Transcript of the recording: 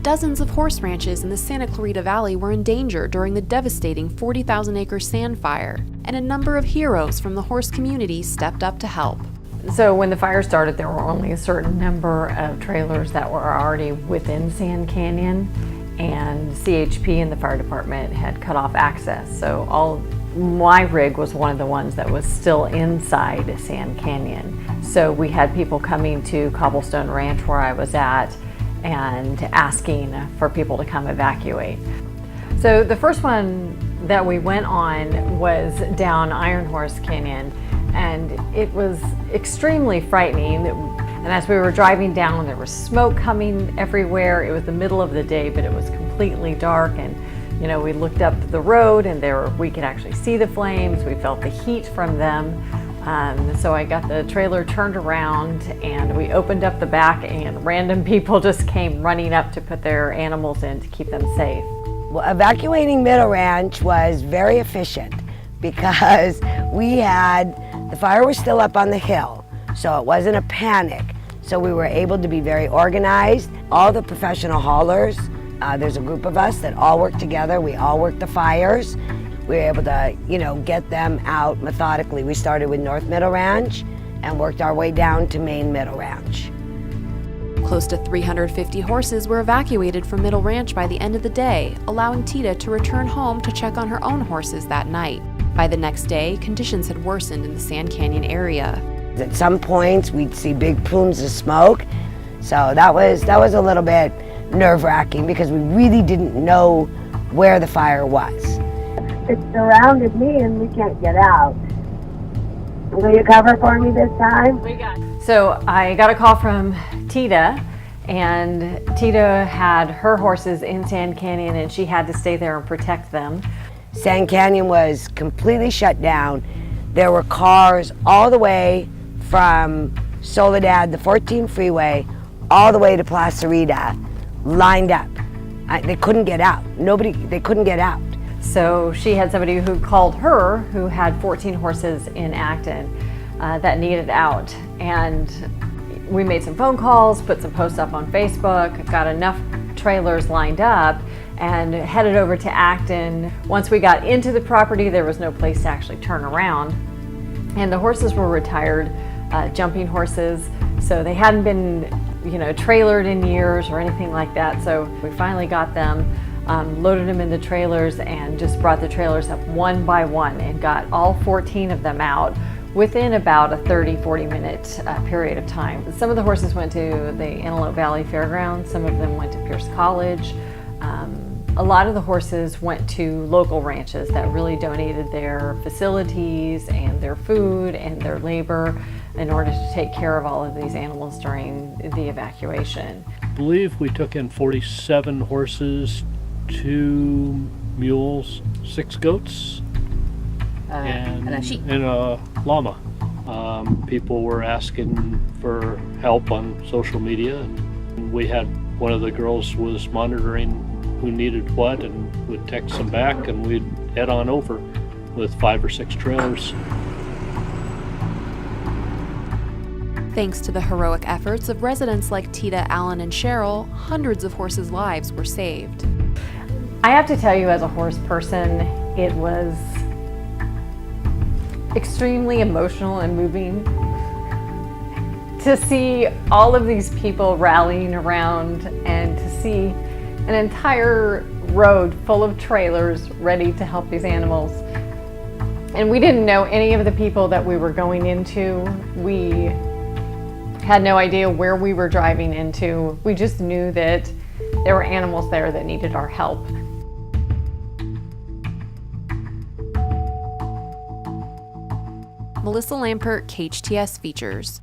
Dozens of horse ranches in the Santa Clarita Valley were in danger during the devastating 40,000-acre sand fire, and a number of heroes from the horse community stepped up to help. So when the fire started, there were only a certain number of trailers that were already within Sand Canyon, and CHP and the fire department had cut off access. So my rig was one of the ones that was still inside Sand Canyon. So we had people coming to Cobblestone Ranch where I was at and asking for people to come evacuate. So the first one that we went on was down Iron Horse Canyon, and it was extremely frightening. And as we were driving down, there was smoke coming everywhere. It was the middle of the day, but it was completely dark, and we looked up the road and we could actually see the flames. We felt the heat from them. So I got the trailer turned around and we opened up the back, and random people just came running up to put their animals in to keep them safe. Well, evacuating Meadow Ranch was very efficient because the fire was still up on the hill, so it wasn't a panic. So we were able to be very organized. All the professional haulers, there's a group of us that all work together. We all work the fires. We were able to, get them out methodically. We started with North Meadow Ranch and worked our way down to Main Meadow Ranch. Close to 350 horses were evacuated from Meadow Ranch by the end of the day, allowing Tita to return home to check on her own horses that night. By the next day, conditions had worsened in the Sand Canyon area. At some points, we'd see big plumes of smoke, so that was a little bit nerve-wracking because we really didn't know where the fire was. It surrounded me and we can't get out. Will you cover for me this time? So I got a call from Tita, and Tita had her horses in Sand Canyon and she had to stay there and protect them. Sand Canyon was completely shut down. There were cars all the way from Soledad, the 14 freeway, all the way to Clarita, lined up. They couldn't get out. They couldn't get out. So she had somebody who called her who had 14 horses in Acton that needed out. And we made some phone calls, put some posts up on Facebook, got enough trailers lined up, and headed over to Acton. Once we got into the property, there was no place to actually turn around. And the horses were retired jumping horses, so they hadn't been trailered in years or anything like that. So we finally got them, loaded them into trailers, and just brought the trailers up one by one and got all 14 of them out within about a 30-40 minute period of time. Some of the horses went to the Antelope Valley Fairgrounds, some of them went to Pierce College. A lot of the horses went to local ranches that really donated their facilities and their food and their labor in order to take care of all of these animals during the evacuation. I believe we took in 47 horses, 2 mules, 6 goats, and a sheep. And a llama. People were asking for help on social media, and we had one of the girls was monitoring who needed what and would text them back, and we'd head on over with 5 or 6 trailers. Thanks to the heroic efforts of residents like Tita, Alan, and Cheryl, hundreds of horses' lives were saved. I have to tell you, as a horse person, it was extremely emotional and moving to see all of these people rallying around and to see an entire road full of trailers ready to help these animals. And we didn't know any of the people that we were going into. We had no idea where we were driving into. We just knew that there were animals there that needed our help. Melissa Lampert, KHTS Features.